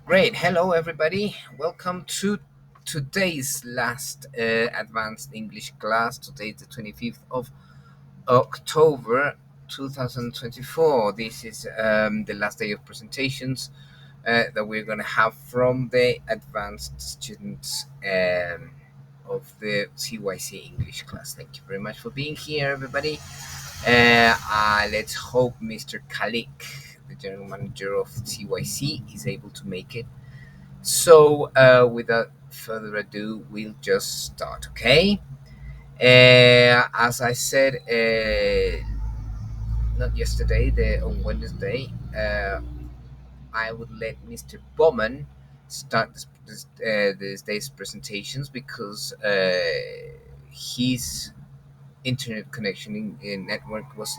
Great. Hello, everybody. Welcome to today's last advanced English class. Today is the 25th of October 2024. This is the last day of presentations that we're going to have from the advanced students of the CYC English class. Thank you very much for being here, everybody. Let's hope Mr. Kalik, the general manager of CYC, is able to make it. So, without further ado, we'll just start, okay? As I said, not yesterday, on Wednesday, I would let Mr. Bowman start this day's presentations because his internet connection in network was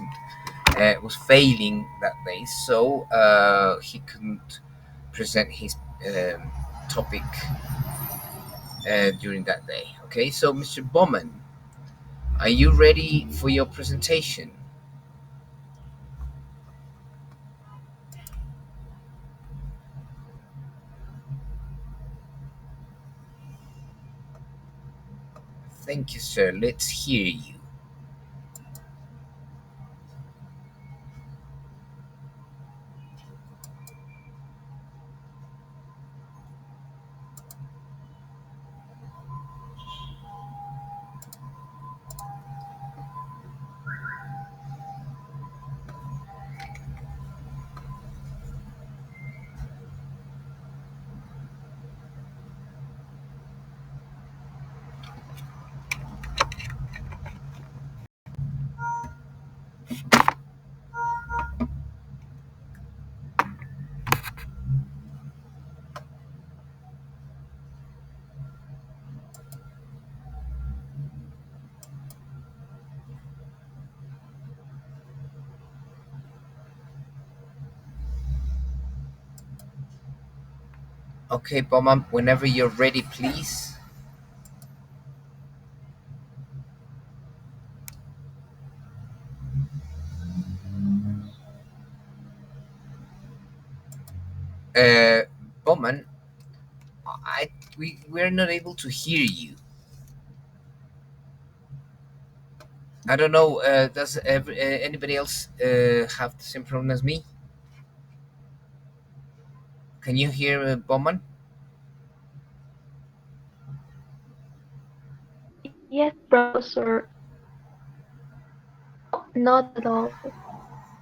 failing that day, so he couldn't present his um, topic during that day. Okay, so Mr. Bowman, are you ready for your presentation? Thank you, sir. Let's hear you. Okay, Bowman, whenever you're ready, please. Uh, Bowman, we're not able to hear you. I don't know. Does anybody else have the same problem as me? Can you hear Bowman? Yes, browser. Not at all.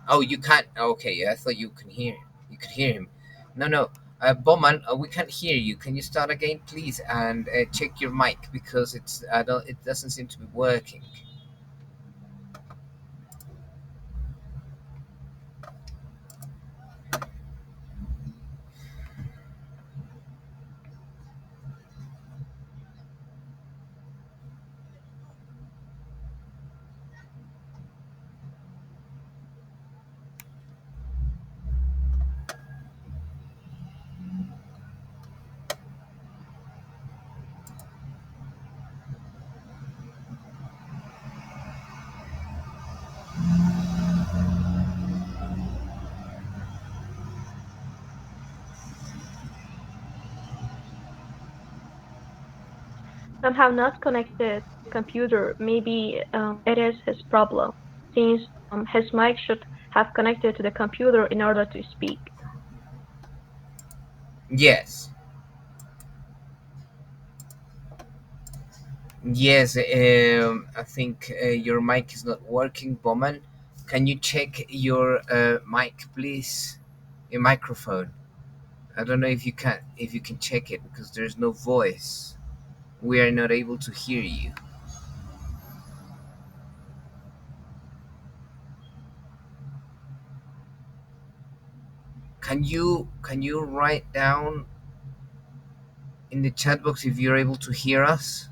Oh, you can't. Okay, I thought you can hear. You could hear him. No, no. Bowman, we can't hear you. Can you start again, please, and check your mic because it's I don't. It doesn't seem to be working. Somehow not connected to the computer. Maybe it is his problem, since his mic should have connected to the computer in order to speak. Yes, yes. I think your mic is not working, Bowman. Can you check your mic, please? Your microphone. I don't know if you can check it because there's no voice. We are not able to hear you. Can you write down in the chat box if you're able to hear us?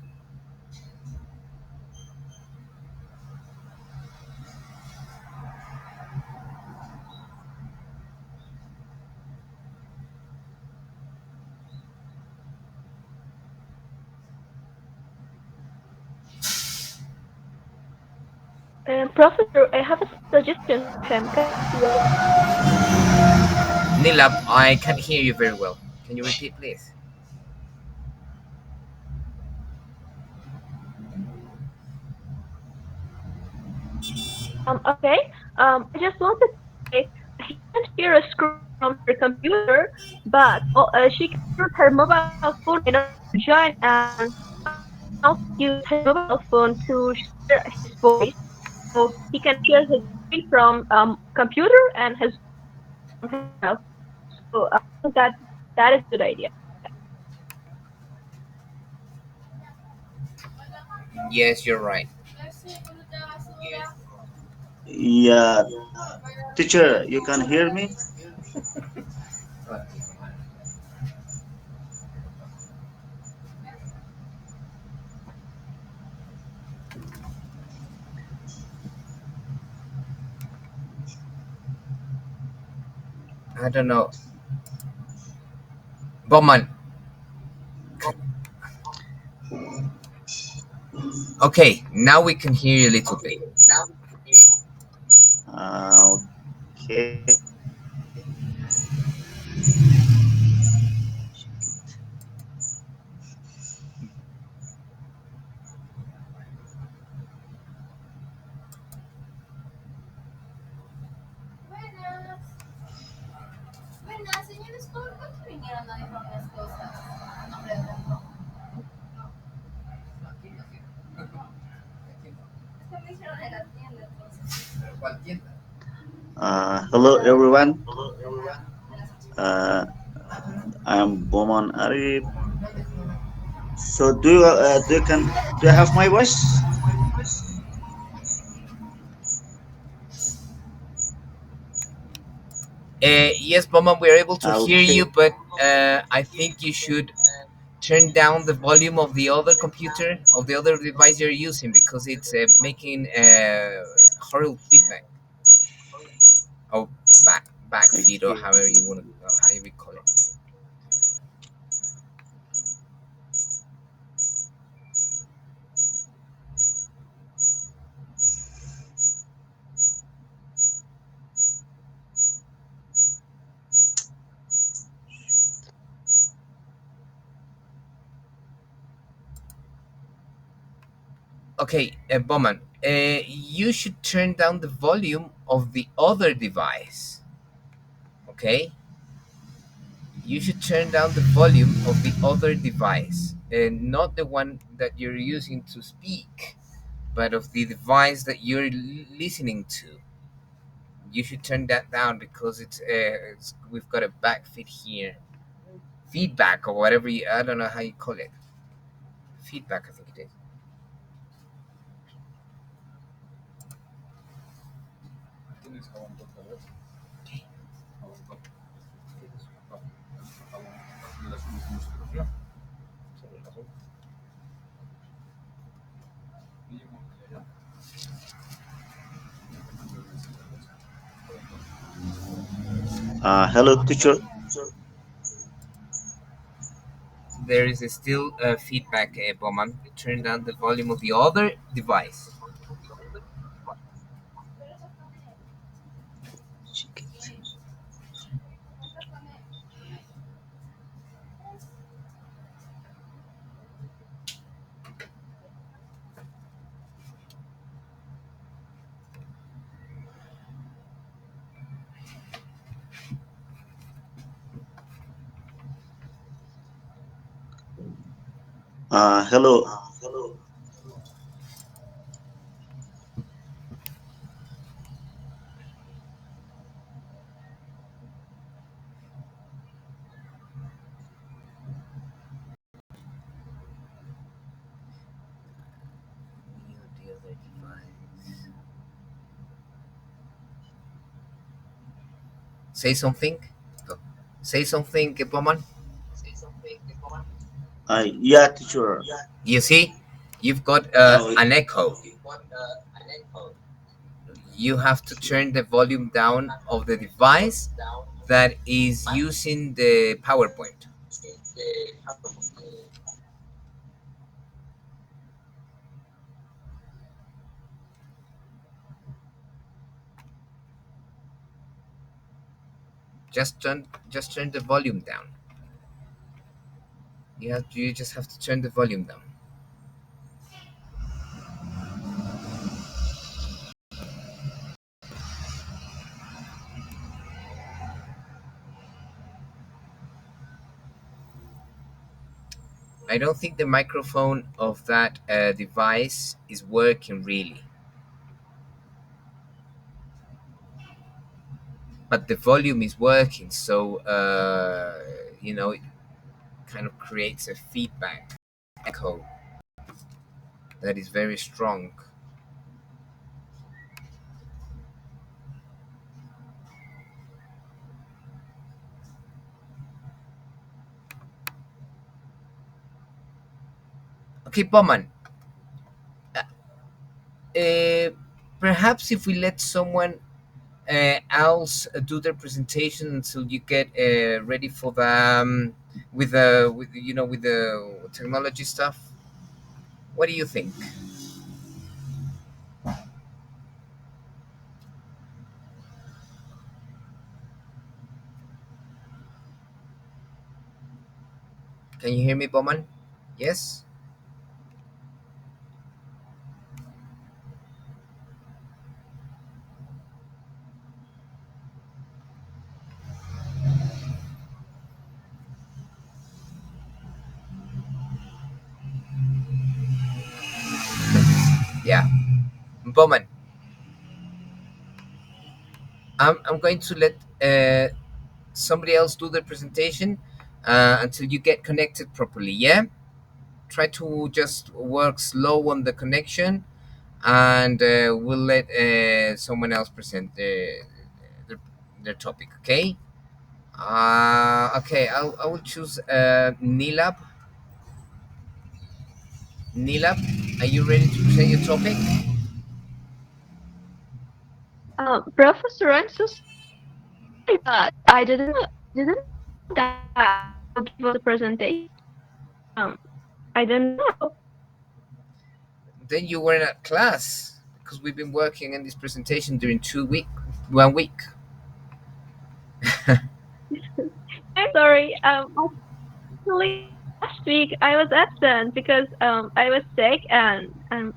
Professor, I have a suggestion for him. Can you? Nilab, I can't hear you very well. Can you repeat, please? Okay. I just wanted to say he can't hear a screen from her computer, but she can use her mobile phone in order to join, and he can also use his mobile phone to share his voice. So he can share his screen from computer and his voice from himself. So I think that that is a good idea. Yes, you're right. Yeah, teacher, you can hear me? I don't know. Bowman. Okay, now we can hear you a little bit. Okay. Hello everyone. Uh, I'm Boman Arif. So do you have my voice? Yes, Bowman, we're able to hear Okay. you, but I think you should turn down the volume of the other computer, of the other device you're using, because it's making horrible feedback. Oh, back feed, or Okay. however you want to, how you call it. Okay, Bowman, you should turn down the volume of the other device. Okay, you should turn down the volume of the other device, and not the one that you're using to speak, but of the device that you're listening to. You should turn that down because it's we've got a back feed here, feedback or whatever you, I don't know how you call it. Feedback, I think it is. Hello teacher. There is still feedback, Bowman. Turn down the volume of the other device. Hello. Mute the other device. Say something. Go. Say something, Bowman. Yeah, teacher. You see, you've got Uh, an echo. You have to turn the volume down of the device that is using the PowerPoint. Just turn the volume down. You just have to turn the volume down. I don't think the microphone of that device is working really, but the volume is working. So it kind of creates a feedback echo that is very strong. Okay, Bowman. Uh, Perhaps if we let someone else do their presentation until you get ready for the with the technology stuff. What do you think? Can you hear me, Bowman? Yes. Yeah, Bowman. I'm going to let somebody else do the presentation until you get connected properly. Yeah. Try to just work slow on the connection, and we'll let someone else present their, their topic. Okay. Okay. I will choose Nilab. Nilab, are you ready to present your topic? Professor, I'm so sorry, but I didn't know that you will give us a presentation. Um, I don't know. Then you were in a class because we've been working on this presentation during 2 week, 1 week. I'm sorry. Actually, last week I was absent because I was sick and I'm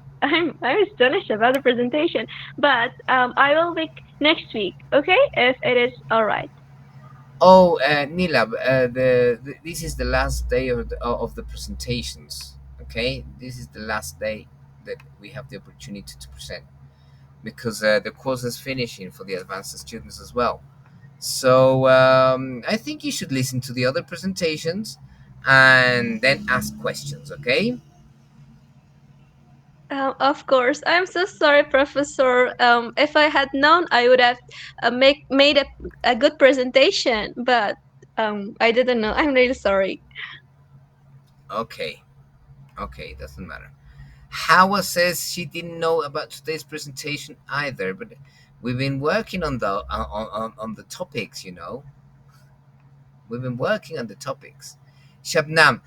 astonished about the presentation. But I will be next week. Okay, if it is all right. Oh, Nilab, this is the last day of the presentations. Okay, this is the last day that we have the opportunity to present because the course is finishing for the advanced students as well. So I think you should listen to the other presentations and then ask questions. Okay. Of course, I'm so sorry, Professor. If I had known, I would have made a good presentation, but I didn't know. I'm really sorry. Okay. Okay, doesn't matter. Hawa says she didn't know about today's presentation either, but we've been working on on the topics. We've been working on the topics. Shabnam,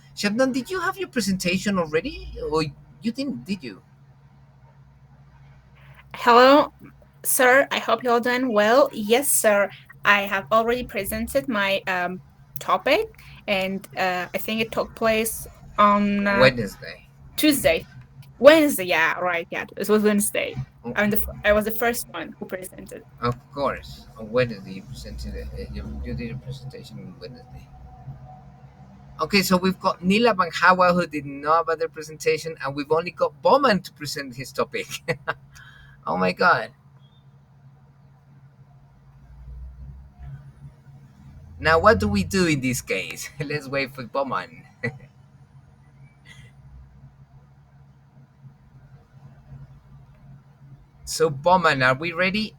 did you have your presentation already, or you didn't? Did you? Hello, sir. I hope you're doing well. Yes, sir. I have already presented my topic, and I think it took place on Wednesday. Tuesday, Wednesday. Yeah, right. Yeah, it was Wednesday. Oh, I was the first one who presented. of course, on Wednesday you presented it. You did a presentation on Wednesday. Okay, so we've got Nila and Hawa who didn't know about their presentation, and we've only got Bowman to present his topic. Oh my god. Now, what do we do in this case? Let's wait for Bowman. So, Bowman, are we ready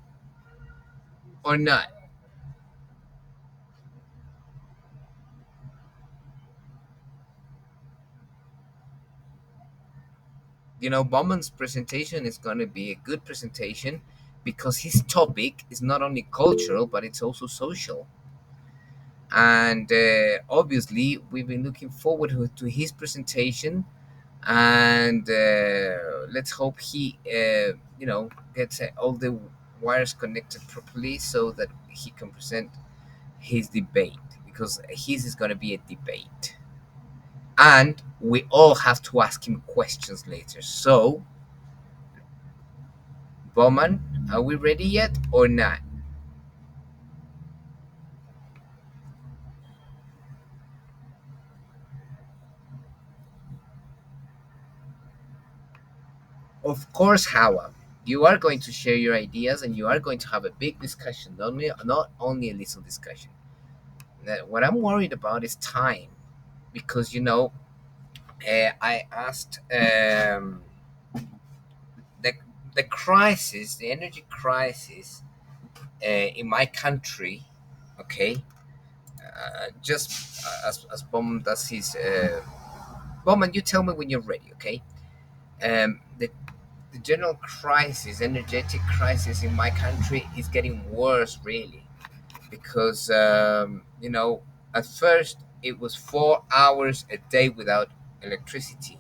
or not? Bowman's presentation is going to be a good presentation because his topic is not only cultural, but it's also social. And obviously, we've been looking forward to his presentation. And let's hope he, gets all the wires connected properly so that he can present his debate because his is going to be a debate. and we all have to ask him questions later. So, Bowman, are we ready yet or not? Of course, Hawa. You are going to share your ideas and you are going to have a big discussion, not only a little discussion. What I'm worried about is time because, I asked the, the crisis, the energy crisis in my country, okay? Just as Bom does his. Bowman, you tell me when you're ready, okay? The general crisis, energetic crisis in my country is getting worse, really, because at first it was 4 hours a day without electricity,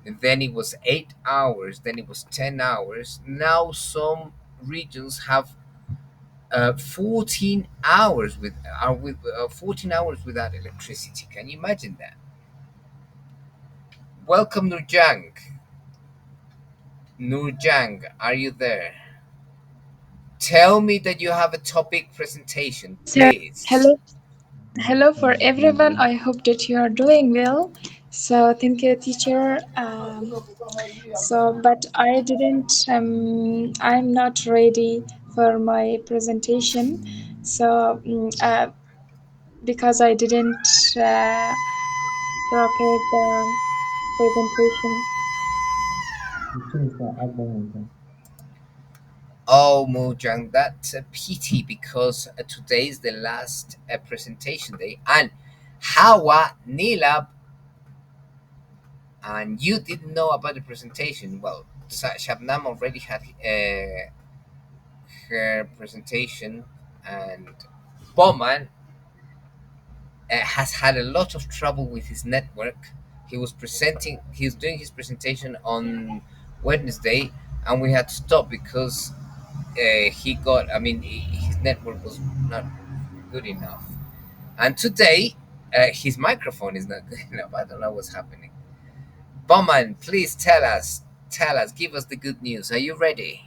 and then it was 8 hours, then it was 10 hours. Now some regions have 14 hours with are with 14 hours without electricity. Can you imagine that? Welcome, Nurjang. Nurjang, are you there? Tell me that you have a topic presentation, Yes, sir. please. Hello, hello for everyone. I hope that you are doing well. So thank you, teacher. But I didn't. I'm not ready for my presentation. So because I didn't prepare the presentation. Oh, Mojang, that's a pity because today is the last presentation day. And Hawa, Nilab, and you didn't know about the presentation. Well, Shabnam already had her presentation, and Bowman has had a lot of trouble with his network. He was doing his presentation on Wednesday, and we had to stop because his network was not good enough. And today, his microphone is not good enough. I don't know what's happening. Bowman, please tell us, give us the good news. Are you ready?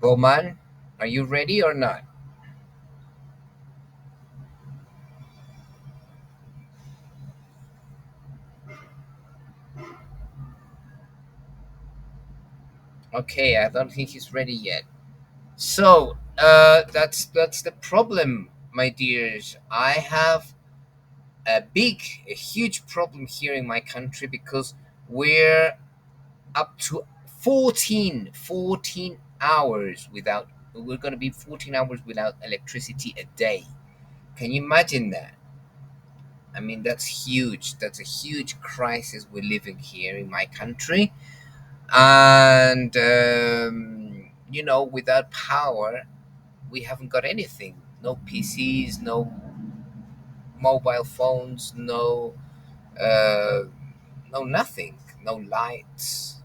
Bowman, are you ready or not? Okay, I don't think he's ready yet. So, that's the problem, my dears. I have a huge problem here in my country because we're up to 14 hours without. We're going to be 14 hours without electricity a day. Can you imagine that? I mean, that's huge. That's a huge crisis we're living here in my country. And, without power, we haven't got anything. No PCs, no mobile phones, uh, no nothing, no lights.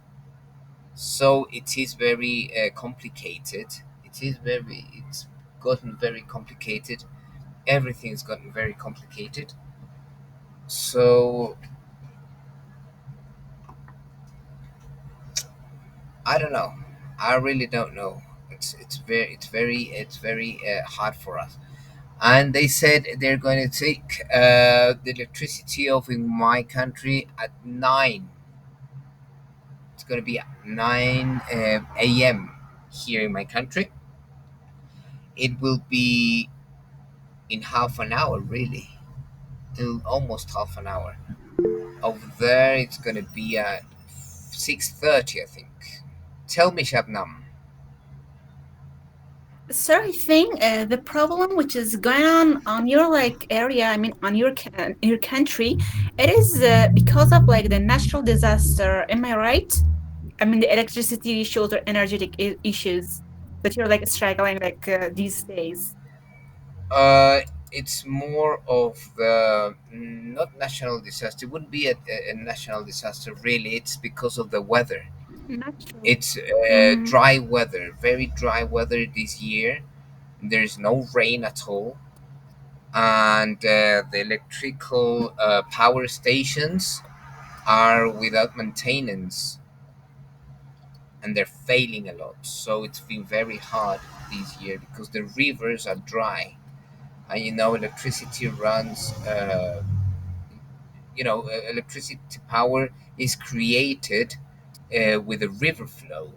So it is very complicated. It's gotten very complicated. Everything's gotten very complicated. So I don't know. I really don't know. It's very hard for us. And they said they're going to take the electricity off in my country at 9. It's going to be at 9 a.m. here in my country. It will be in half an hour, really, in almost half an hour. Over there, it's going to be at 6:30, I think. Tell me, Shabnam. Sir, I think the problem which is going on your like area, I mean on your country, it is because of like the natural disaster. Am I right? I mean the electricity issues or energetic issues that you're like struggling like these days. Uh, it's more of the not national disaster. It wouldn't be a national disaster, really. It's because of the weather. Natural. It's Mm-hmm. dry weather, very dry weather this year. There's no rain at all, and the electrical power stations are without maintenance, and they're failing a lot. So it's been very hard this year because the rivers are dry, and electricity runs. Electricity power is created with a river flow,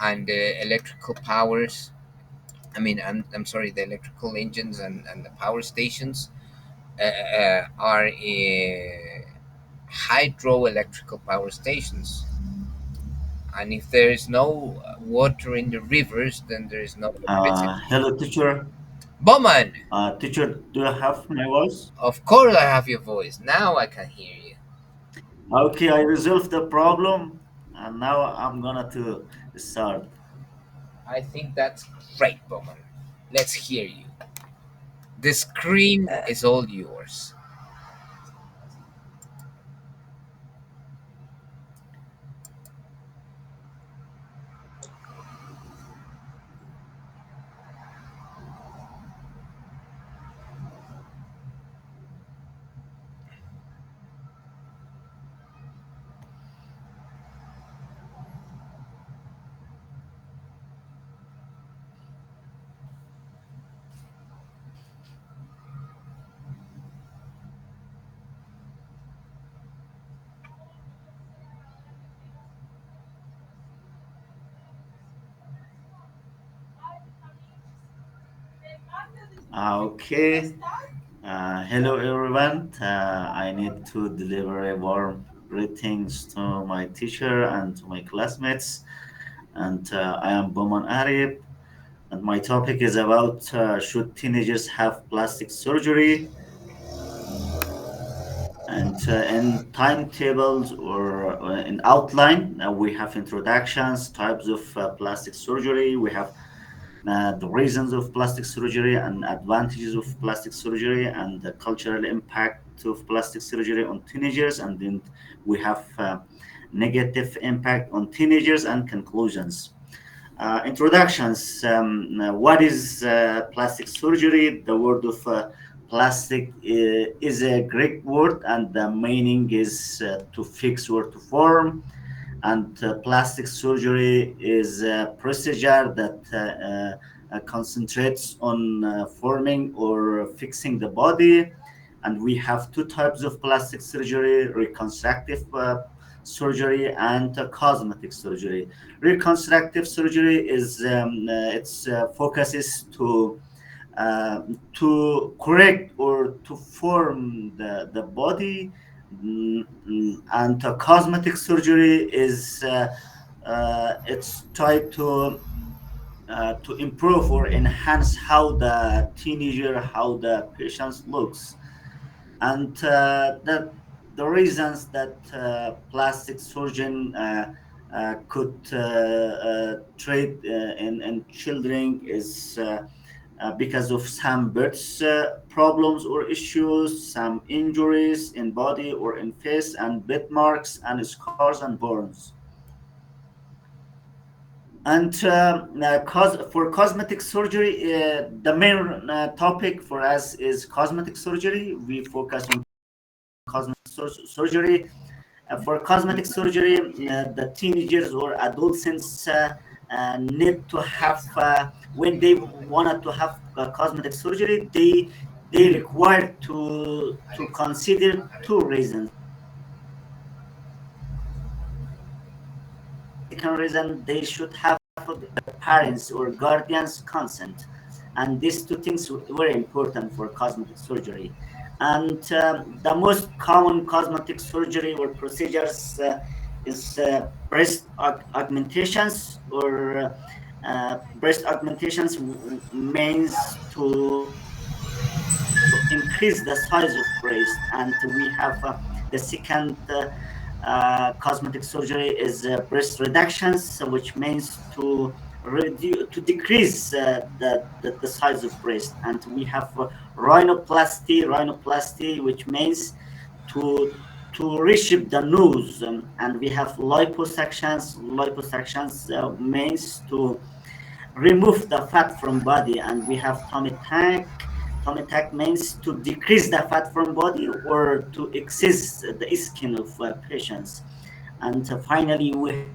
and electrical powers. I mean, I'm sorry, the electrical engines and the power stations are hydroelectrical power stations. And if there is no water in the rivers, then there is no electricity. Hello, teacher. Bowman, Teacher, do you have my voice? of course I have your voice. Now I can hear you. Okay, I resolved the problem, and now I'm gonna to start. I think that's great, Bowman. Let's hear you. The screen is all yours. Okay. Hello, everyone. I need to deliver a warm greetings to my teacher and to my classmates. And I am Boman Arif, and my topic is about should teenagers have plastic surgery? And in timetables or in outline, we have introductions, types of plastic surgery. We have the reasons of plastic surgery and advantages of plastic surgery and the cultural impact of plastic surgery on teenagers. And then we have negative impact on teenagers and conclusions. Introductions. What is plastic surgery? The word of plastic is a Greek word, and the meaning is to fix or to form. And plastic surgery is a procedure that concentrates on forming or fixing the body. And we have two types of plastic surgery: reconstructive surgery and cosmetic surgery. Reconstructive surgery is its focus is to correct or to form the body. And cosmetic surgery is it's tried to improve or enhance how the teenager, how the patient looks. And the reasons that plastic surgeon could treat in children is because of some birth problems or issues, some injuries in body or in face, and bit marks and scars and burns. And for cosmetic surgery, the main topic for us is cosmetic surgery. We focus on surgery. For cosmetic surgery, the teenagers or adolescents need to have when they wanted to have cosmetic surgery, they require to consider two reasons. The first reason they should have plastic surgery, and the second reason they should have the parents or guardians consent. And these two things were important for cosmetic surgery. And the most common cosmetic surgery or procedures is breast augmentations, or breast augmentations means to increase the size of breast. And we have the second cosmetic surgery is breast reductions, which means to decrease the size of breast. And we have rhinoplasty, which means to to reshape the nose, and we have liposuctions. Liposuctions means to remove the fat from body, and we have tummy tuck. Tummy tuck means to decrease the fat from body or to excess the skin of patients. And finally, we have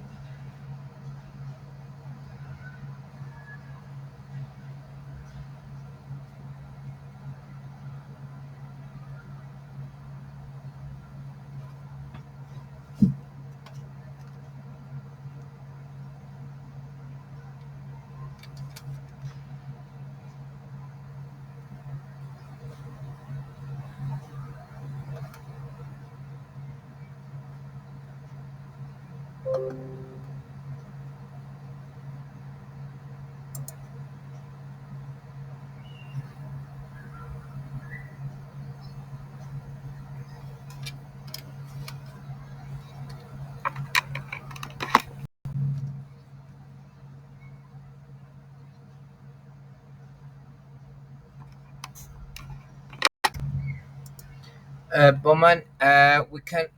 Bowman,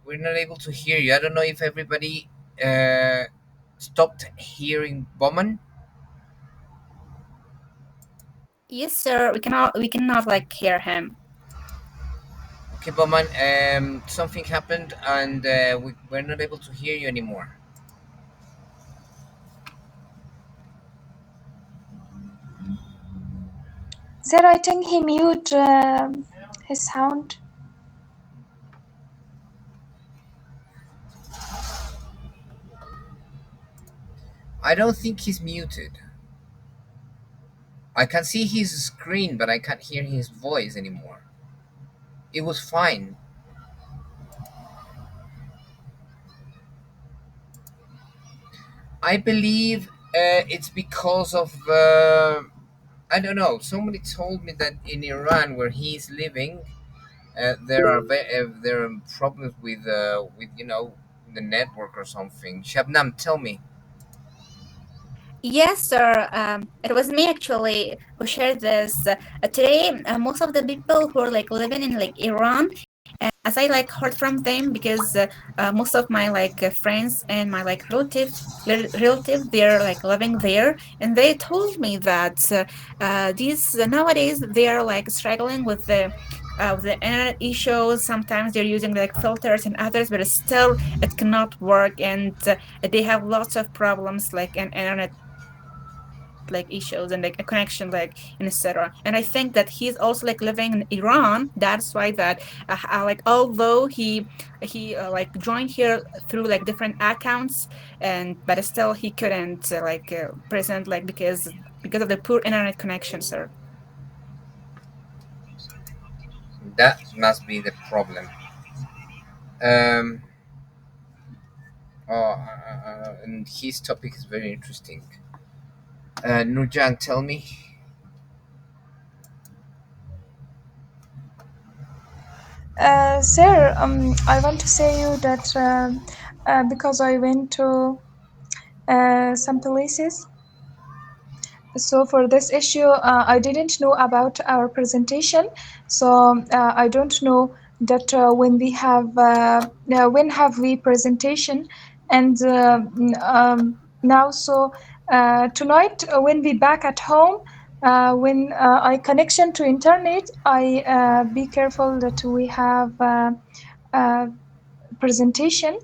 we're not able to hear you. I don't know if everybody uh, stopped hearing Bowman. Yes, sir. We cannot like hear him. Okay, Bowman, something happened and we're not able to hear you anymore. Sir, I think he mute his sound. I don't think he's muted. I can see his screen, but I can't hear his voice anymore. It was fine. I believe it's because of I don't know. Somebody told me that in Iran, where he's living, there are problems with the network or something. Shabnam, tell me. Yes, sir. It was me actually who shared this. Today, most of the people who are like living in like Iran, as I like heard from them, because most of my like friends and my like relative, they're like living there, and they told me that these nowadays they are like struggling with the internet issues. Sometimes they're using like filters and others, but still it cannot work, and they have lots of problems like an internet like issues and like a connection like and etc. And I think that he's also like living in Iran. That's why that like although he like joined here through like different accounts, and but still he couldn't present like because of the poor internet connection, sir. That must be the problem. Um, and his topic is very interesting. Nurjan, tell me. Sir, I want to say you that because I went to some places. So for this issue, I didn't know about our presentation. So I don't know that when have we presentation, and now so tonight when we back at home. When I connection to internet, I be careful that we have uh, presentation.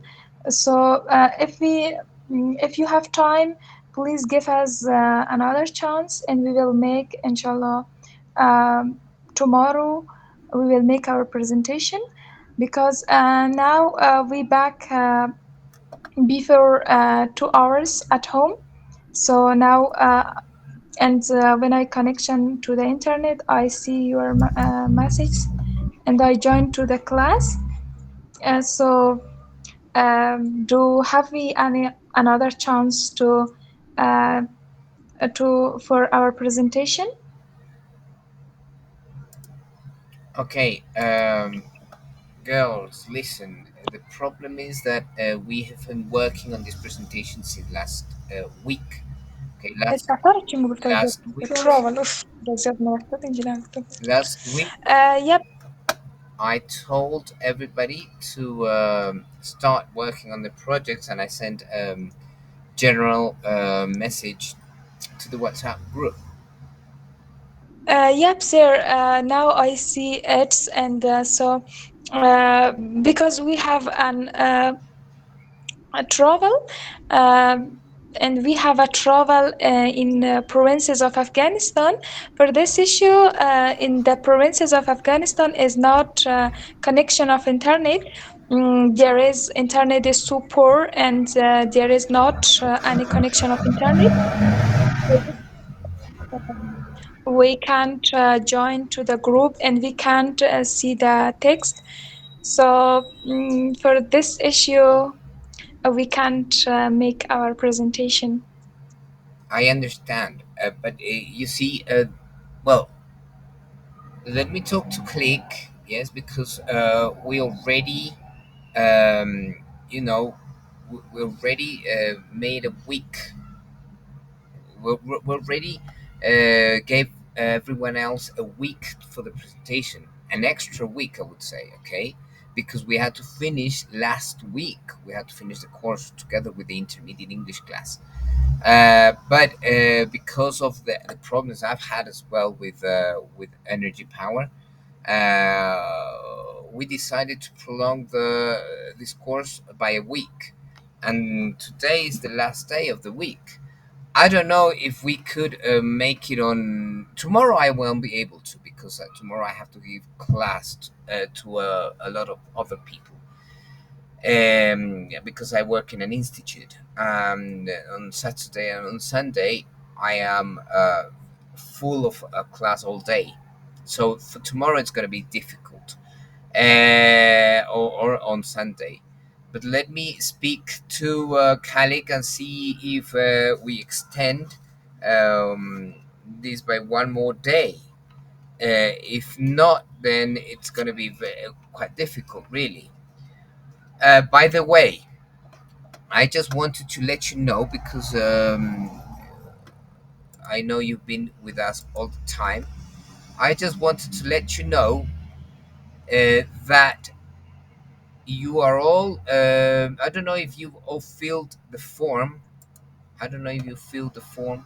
So if you have time, please give us another chance, and we will make, inshallah, tomorrow we will make our presentation, because now we back before 2 hours at home. So now and when I connection to the internet, I see your message, and I join to the class. So do have we any another chance uh, to for our presentation? Okay, girls, listen. The problem is that we have been working on this presentation since last week. Okay, تعترض شو قلت last week, تراول اوف رزقنا وقت تنجي لها last week. yep. I told everybody to start working on the projects, and I sent general message to the WhatsApp group. Yep, sir. Now I see it, and uh, because we have a travel, and we have a travel in provinces of Afghanistan. For this issue, in the provinces of Afghanistan is not connection of internet. There is internet is so poor, and there is not any connection of internet. For this, we can't join to the group, and we can't see the text. So for this issue, we can't make our presentation. I understand, but you see, well, let me talk to Click, yes, because we already, um, you know, we already made a week. We already gave everyone else a week for the presentation, an extra week, I would say, okay, because we had to finish last week. We had to finish the course together with the intermediate English class. But because of the problems I've had as well with energy power, we decided to prolong the this course by a week, and today is the last day of the week. I don't know if we could make it on tomorrow. I won't be able to because tomorrow I have to give class to a lot of other people. Yeah, because I work in an institute. On Saturday and on Sunday, I am full of a class all day. So for tomorrow, it's going to be difficult, or on Sunday. But let me speak to Kalik and see if we extend this by one more day. If not, then it's going to be quite difficult, really. By the way, I just wanted to let you know because I know you've been with us all the time. I just wanted to let you know that you are all. I don't know if you've all filled the form. I don't know if you filled the form.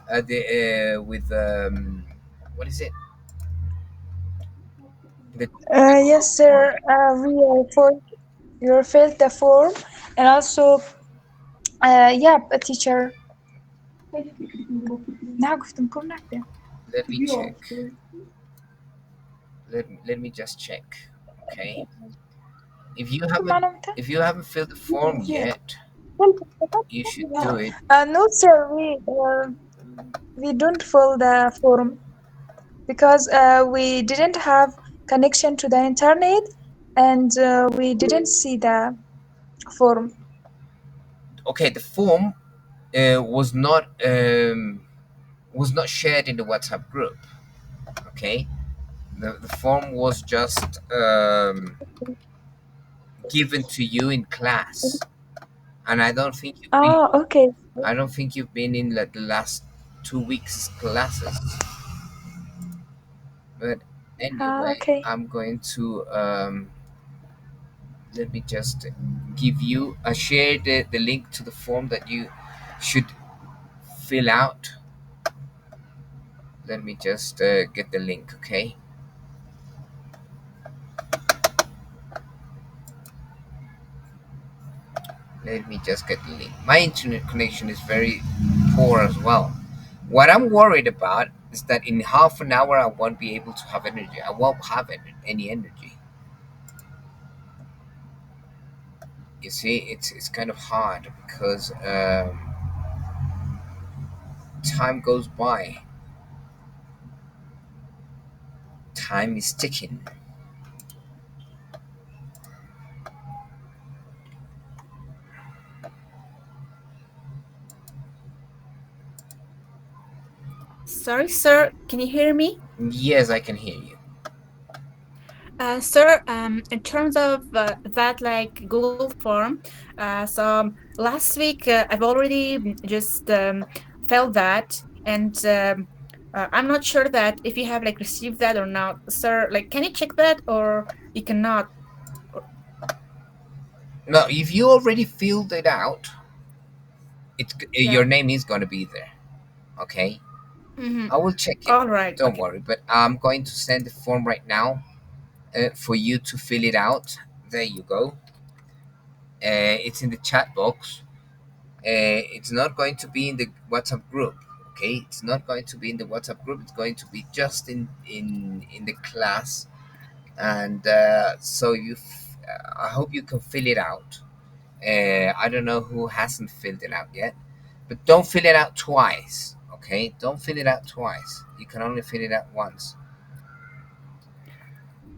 The with what is it? The Yes, sir. We are for you filled the form, and also, yeah, a teacher. نه گفتم پر نکردم. let me check. Let me just check. Okay. If you haven't معلومة if you haven't filled the form yet, you should do it. No, sir. We don't fill the form because we didn't have connection to the internet, and we didn't see the form. Okay, the form was not shared in the WhatsApp group. Okay, the form was just given to you in class, and Ah, okay. I don't think you've been in like the last 2 weeks classes. But Ah, anyway, okay. I'm going to let me just give you share the link to the form that you should fill out. Let me just get the link, okay? Let me just get the link. My internet connection is very poor as well. What I'm worried about is that in half an hour I won't be able to have energy. I won't have any energy. You see, it's kind of hard because time goes by. Time is ticking. Sorry, sir, can you hear me? Yes, I can hear you. Sir, in terms of that, like Google form, last week I've already just felt that, and I'm not sure that if you have like received that or not, sir. Like, can you check that or you cannot? No, if you already filled it out, Yeah. your name is going to be there. Okay, Mm-hmm. I will check it. All right. Don't Okay. worry. But I'm going to send the form right now for you to fill it out. There you go. It's in the chat box. It's not going to be in the WhatsApp group. Okay, it's not going to be in the WhatsApp group. It's going to be just in the class, and so I hope you can fill it out. I don't know who hasn't filled it out yet, but don't fill it out twice. Okay, don't fill it out twice. You can only fill it out once.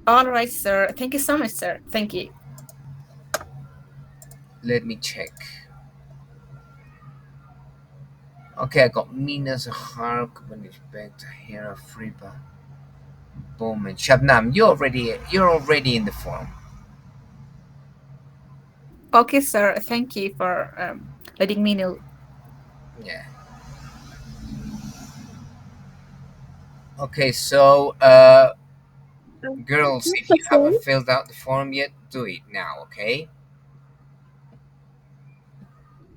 All right, sir. Thank you so much, sir. Thank you. Let me check. Okay, I got Mina, Zahar, Kubanishbek, Tahira, Friba, Bowman, Shabnam. You're already in the form. Okay, sir. Thank you for letting me know. Yeah. Okay, so girls, if you Professor, haven't filled out the form yet, do it now. Okay.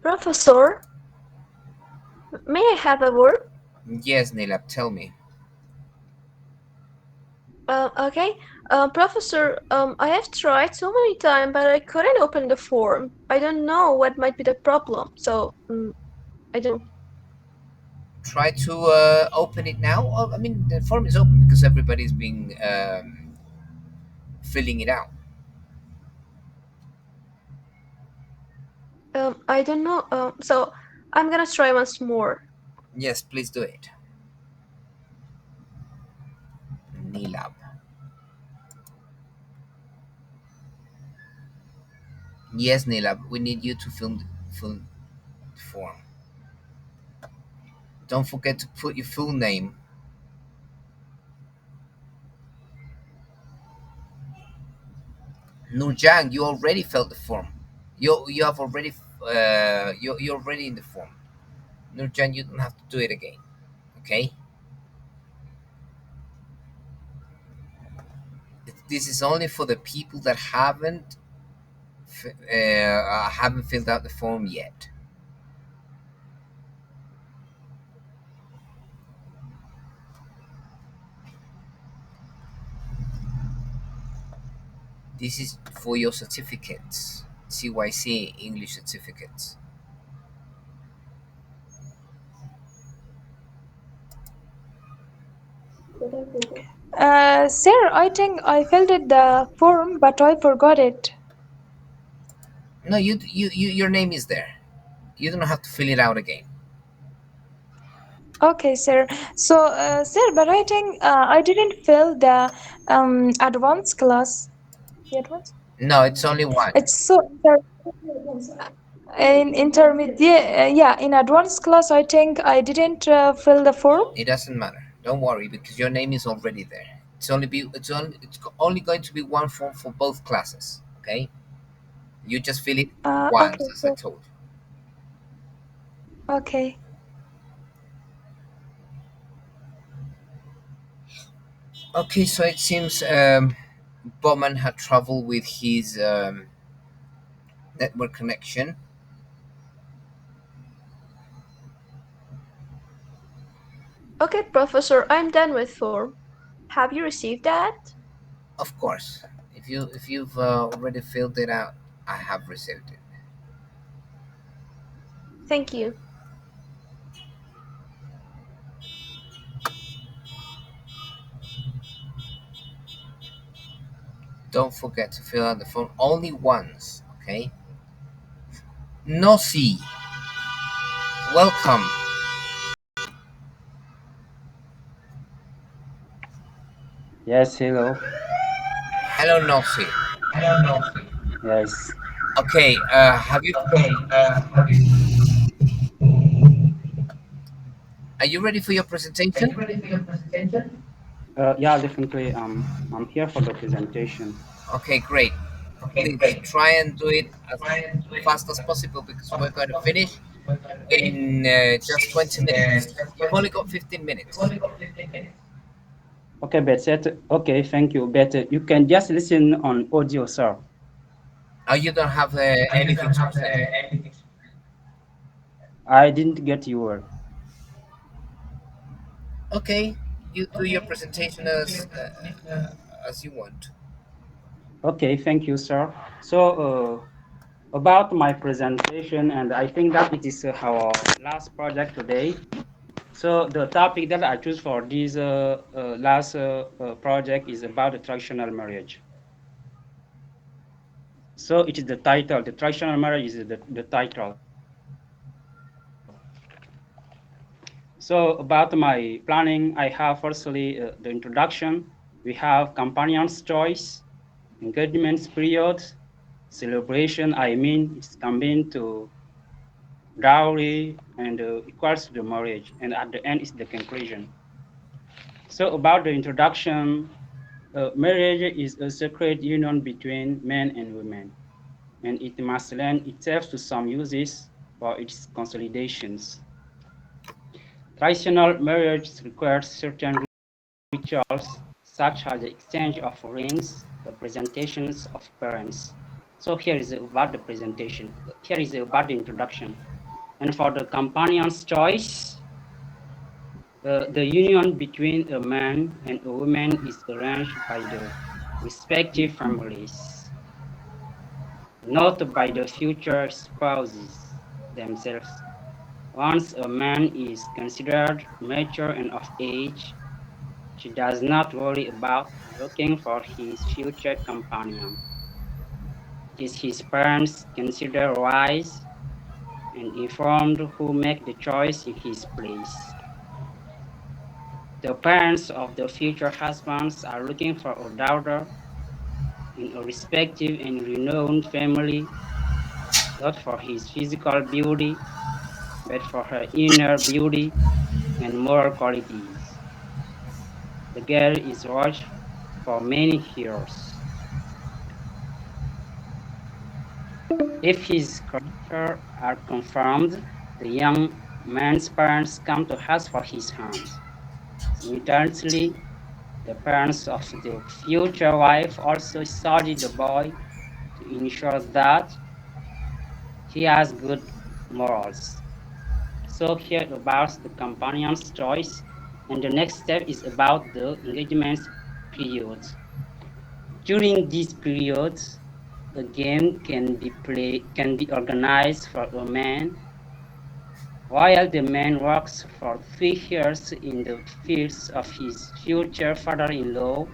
Professor, may I have a word? Yes, Nilab, tell me. Okay. Professor, I have tried so many times, but I couldn't open the form. I don't know what might be the problem, so I don't know. Try to open it now. Oh, I mean, the form is open because everybody's been filling it out. I don't know. So I'm gonna try once more. Yes, please do it. Nilab. Yes, Nilab, we need you to fill the form. Don't forget to put your full name. Nurjan, you already filled the form. You have already you're already in the form. Nurjan, you don't have to do it again. Okay. This is only for the people that haven't filled out the form yet. This is for your certificates, CYC English certificates. Sir, I think I filled it the form, but I forgot it. No, your name is there. You don't have to fill it out again. Okay, sir. So, sir, but I think I didn't fill the advanced class. The advanced? No, it's only one. It's so in intermediate. Yeah, in advanced class, I think I didn't fill the form. It doesn't matter. Don't worry because your name is already there. It's only going to be one form for both classes. Okay, you just fill it once, Okay, as I sir. told you. Okay. Okay, so it seems Bowman had trouble with his network connection. Okay, Professor, I'm done with form. Have you received that? Of course, if you've already filled it out, I have received it. Thank you. Don't forget to fill out the form only once. Okay. Nosy, welcome. Yes, hello. Hello, Nosy. Yes. Okay. Have you? Are you ready for your presentation? Yeah, definitely. I'm here for the presentation. Okay, great. Please try and do it as fast as possible because we're going to finish. in just 20 minutes. You've only got 15 minutes. Okay, but okay, thank you. But you can just listen on audio, sir. Oh, you don't have anything to present. I didn't get your word. Okay, you do your presentation as you want. Okay, thank you, sir. So, about my presentation, and I think that it is our last project today. So, the topic that I choose for this last project is about the traditional marriage. So, it is the title. The traditional marriage is the title. So, about my planning, I have firstly the introduction. We have companion's choice, engagement period, celebration. I mean, it's coming to dowry and equals to the marriage, and at the end is the conclusion. So about the introduction, marriage is a sacred union between men and women, and it must lend itself to some uses for its consolidations. Traditional marriage requires certain rituals, such as the exchange of rings, the presentations of parents. So here is about the presentation. Here is about the introduction. And for the companion's choice, the union between a man and a woman is arranged by the respective families, not by the future spouses themselves. Once a man is considered mature and of age, she does not worry about looking for his future companion. It is his parents considered wise and informed who make the choice in his place. The parents of the future husbands are looking for a daughter in a respected and renowned family, not for his physical beauty, but for her inner beauty and moral qualities. The girl is watched for many years. If his character are confirmed, the young man's parents come to ask for his hand. Simultaneously, the parents of the future wife also study the boy to ensure that he has good morals. So here about the companion's choice, and the next step is about the engagement period. During these periods, a game can be organized for a man while the man works for 3 years in the fields of his future father-in-law.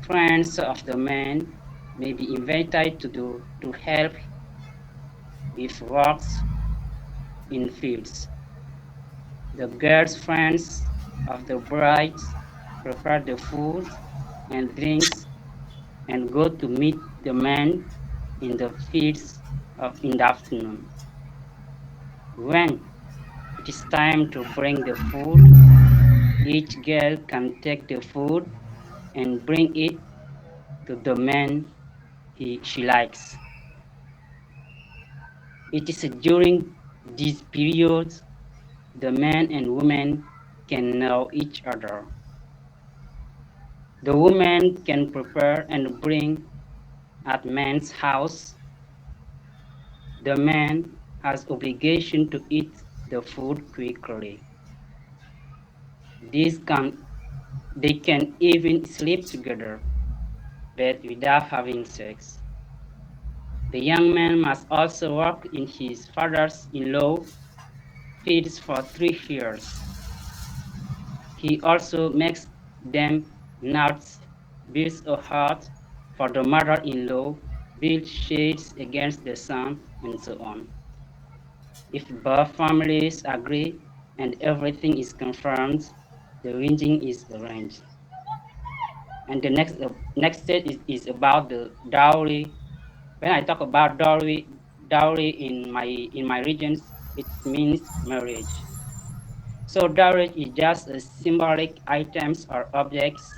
Friends of the man may be invited to help with works in fields. The girl's friends of the bride prepare the food and drinks and go to meet the man in the fields in the afternoon. When it is time to bring the food, each girl can take the food and bring it to the man she likes. It is during these periods the man and woman can know each other. The woman can prepare and bring at man's house. The man has obligation to eat the food quickly. These can they can even sleep together, but without having sex. The young man must also work in his father's-in-law fields for 3 years. He also makes them nuts, builds a hut for the mother-in-law, builds shades against the sun, and so on. If both families agree and everything is confirmed, the wedding is arranged. And the next step is about the dowry. When I talk about dowry in my regions, it means marriage. So dowry is just a symbolic items or objects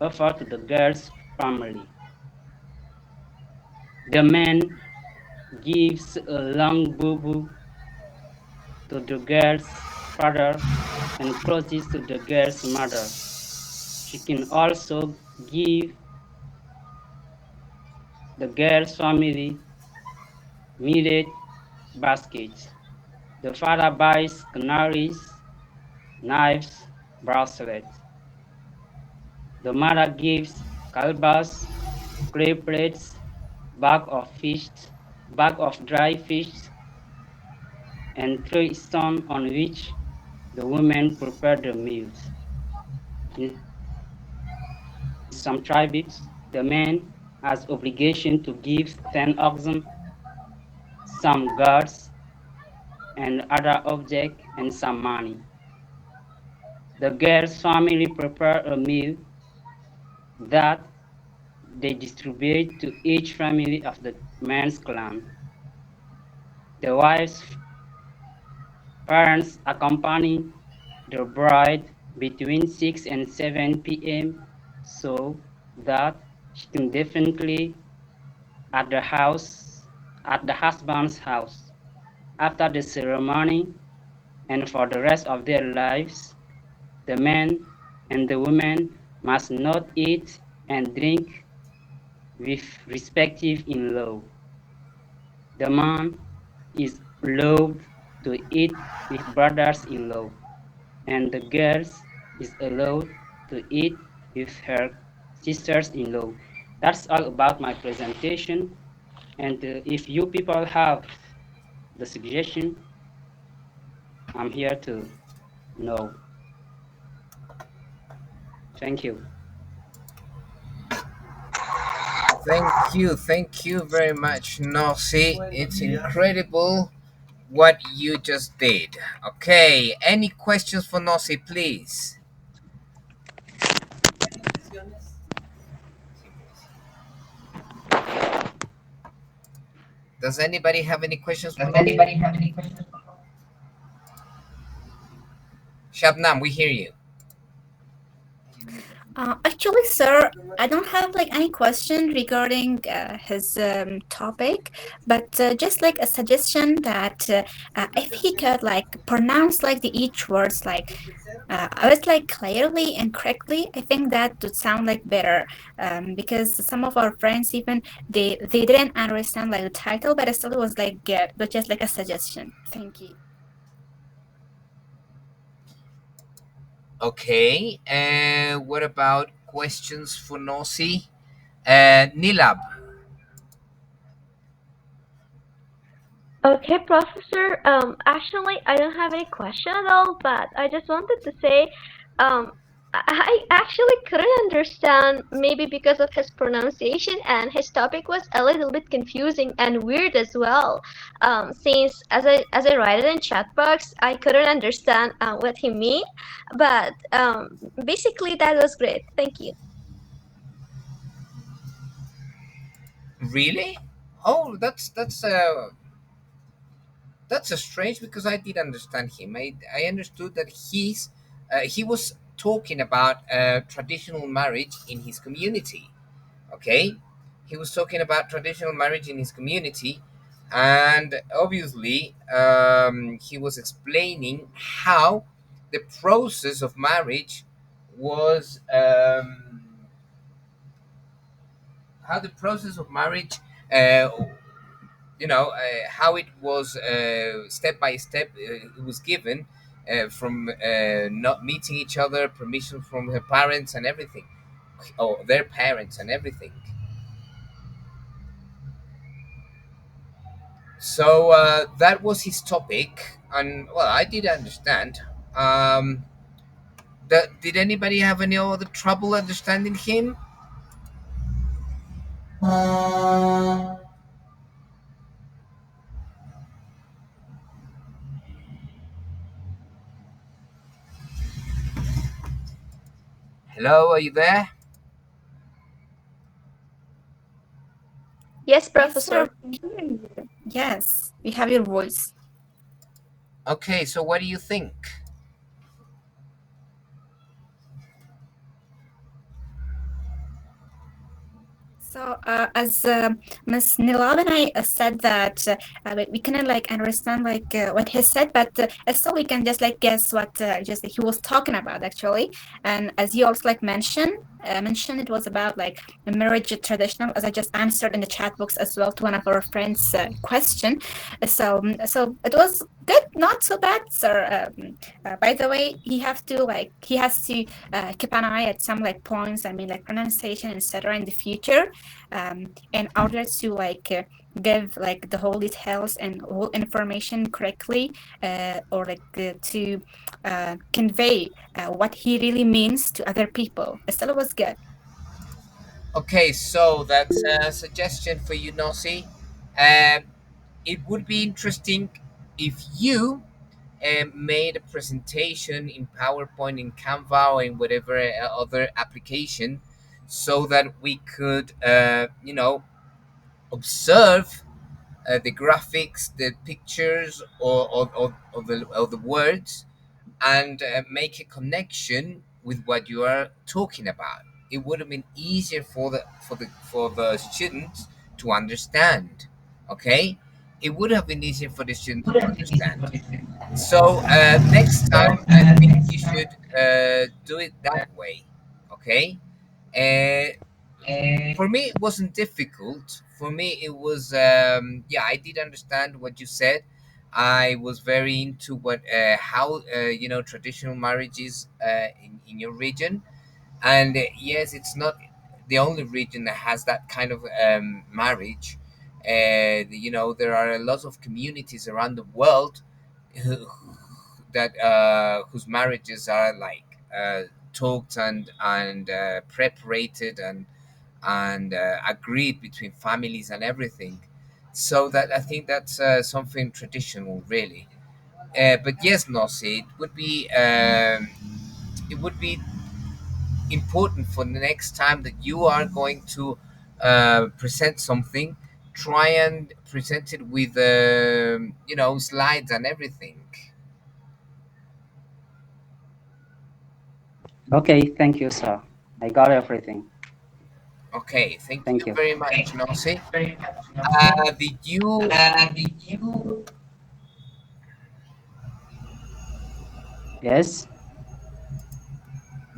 offered to the girl's family. The man gives a long bubu to the girl's father and closest to the girl's mother. She can also give the girl's family meat baskets. The father buys canaries, knives, bracelets. The mother gives calbas, clay plates, bag of dry fish, and three stones on which the women prepare the meals. In some tribes, the man has obligation to give 10 oxen, some gods, and other objects, and some money. The girl's family prepare a meal that they distribute to each family of the man's clan. The wife's parents accompany the bride between 6 and 7 p.m. so that she can definitely at the house at the husband's house. After the ceremony and for the rest of their lives, the man and the woman must not eat and drink with respective in-law. The man is allowed to eat with brothers-in-law, and the girl is allowed to eat with her sisters-in-law. That's all about my presentation. And if you people have the suggestion, I'm here to know. Thank you. Thank you very much, Nosy. It's incredible what you just did. Okay, any questions for Nosy, please? Does anybody have any questions for Nosy? Shabnam, we hear you. Actually, sir, I don't have like any question regarding his topic, but just like a suggestion that if he could like pronounce like the each words like I was like clearly and correctly, I think that would sound like better. Because some of our friends even they didn't understand like the title, but it still was like good. But just like a suggestion. Thank you. Okay, and what about questions for Nosy? Nilab. Okay, Professor. Actually, I don't have any question at all, but I just wanted to say, I actually couldn't understand, maybe because of his pronunciation, and his topic was a little bit confusing and weird as well. Since as I write it in chat box, I couldn't understand what he mean, but basically that was great. Thank you. Really? Oh, that's a strange because I did understand him. I understood that he was talking about traditional marriage in his community. Okay, he was talking about traditional marriage in his community, and obviously he was explaining how the process of marriage was how the process of marriage uh, how it was step by step it was given from not meeting each other, permission from her parents and everything, or their parents and everything. So that was his topic, and well, I did understand. um, did anybody have any other trouble understanding him? Hello, are you there? Yes, Yes, sir. Professor. We hear you. Yes, we have your voice. Okay, so what do you think? So, as Miss Nilab and I said that we cannot like understand like what he said, but still we can just like guess what just he was talking about actually. And as you also like mentioned it was about like a marriage traditional, as I just answered in the chat box as well to one of our friends' question. So it was good, not so bad, sir. By the way, he has to keep an eye at some like points. I mean, like pronunciation, etc. in the future, in order to give like the whole details and whole information correctly, or like to convey what he really means to other people. Still, was good. Okay, so that's a suggestion for you, Nossi. Um, it would be interesting if you made a presentation in PowerPoint, in Canva, or in whatever other application, so that we could, observe the graphics, the pictures, or the words, and make a connection with what you are talking about. It would have been easier for the students to understand. Okay, it would have been easier for the students to understand. So next time, I think you should do it that way. Okay. Uh, for me, it wasn't difficult. For me, it was yeah. I did understand what you said. I was very into what how traditional marriages in your region, and yes, it's not the only region that has that kind of marriage. There are a lot of communities around the world who, that whose marriages are like talked and preparated and agreed between families and everything. So that I think that's something traditional, really. But yes, Nossi, it would be important for the next time that you are going to present something. Try and present it with slides and everything. Okay, thank you, sir. I got everything. Okay, thank Thank you you. very much, Nossi. Did you Yes.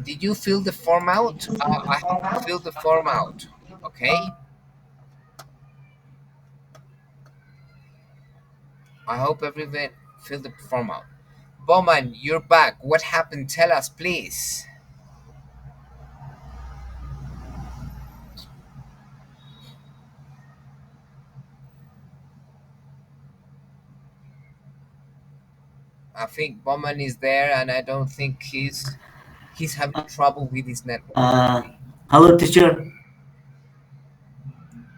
did you fill the form out? I hope you filled the form out. Okay. I hope everyone filled the form out. Bowman, you're back. What happened? Tell us, please. I think Bowman is there, and I don't think he's having trouble with his network. Hello, teacher.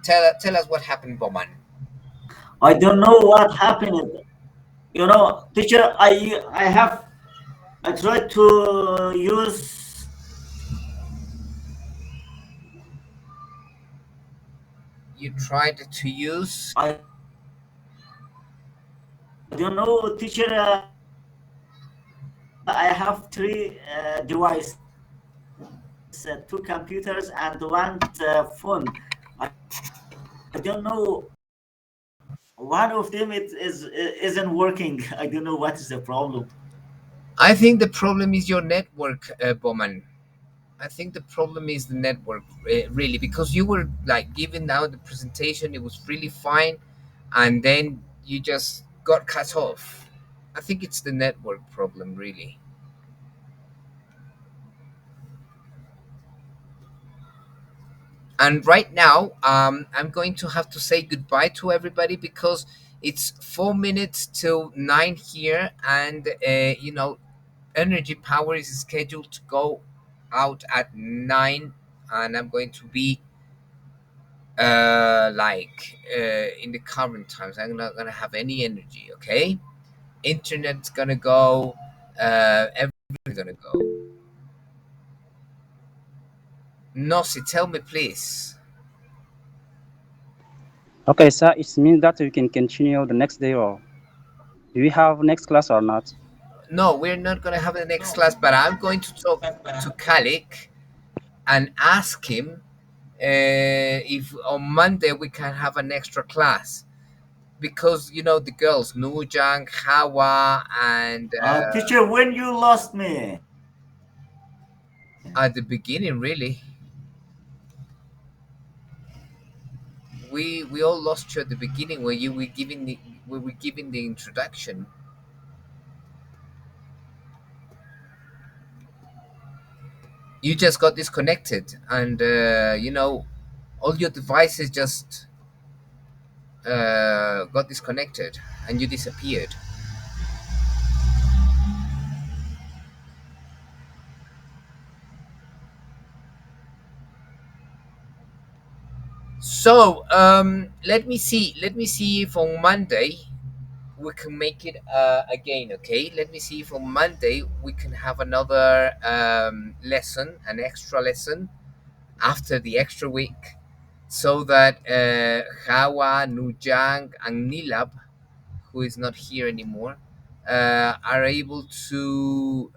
Tell us what happened, Bowman. I don't know what happened. Teacher, I tried to use. You tried to use. I don't know, teacher. I have three devices, two computers and one phone. I don't know. One of them isn't working. I don't know what is the problem. I think the problem is your network, Bowman. I think the problem is the network, really, because you were like giving out the presentation, it was really fine, and then you just got cut off. I think it's the network problem, really. And right now, I'm going to have to say goodbye to everybody because it's 4 minutes till 9 here, and energy power is scheduled to go out at 9, and I'm going to be in the current times. I'm not gonna have any energy. Okay, internet's gonna go, everything's gonna go. Nossi, tell me please. Okay, sir. It means that we can continue the next day, or do we have next class or not? No, we're not gonna have the next class, but I'm going to talk to Kalik and ask him if on Monday we can have an extra class, because the girls Nujang, Hawa, and Teacher, when you lost me. at the beginning, really, we all lost you at the beginning when you were giving the we were giving the introduction. You just got disconnected, and all your devices just got disconnected, and you disappeared. So let me see if on Monday we can make it again. Okay, let me see if on Monday we can have another lesson, an extra lesson after the extra week, so that Hawa, Nujang, and Nilab, who is not here anymore, are able to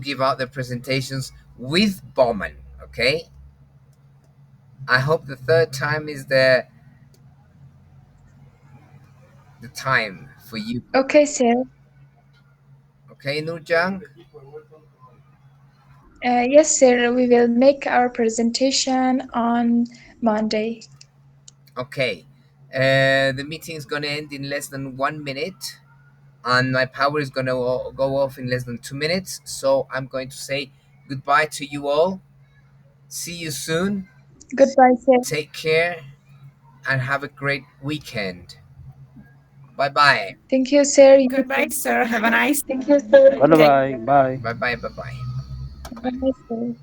give out their presentations with Bowman. Okay, I hope the third time is the time for you. Okay, sir. Okay, Nujang. Yes, sir. We will make our presentation on Monday. Okay, the meeting is gonna end in less than 1 minute, and my power is gonna go off in less than 2 minutes. So I'm going to say goodbye to you all. See you soon. Goodbye, sir. Take care and have a great weekend. Bye bye. Thank you, sir. You Goodbye, too. sir. Have a nice Thank you, sir. Bye day. bye. Bye. Bye bye. Bye bye. Bye, sir.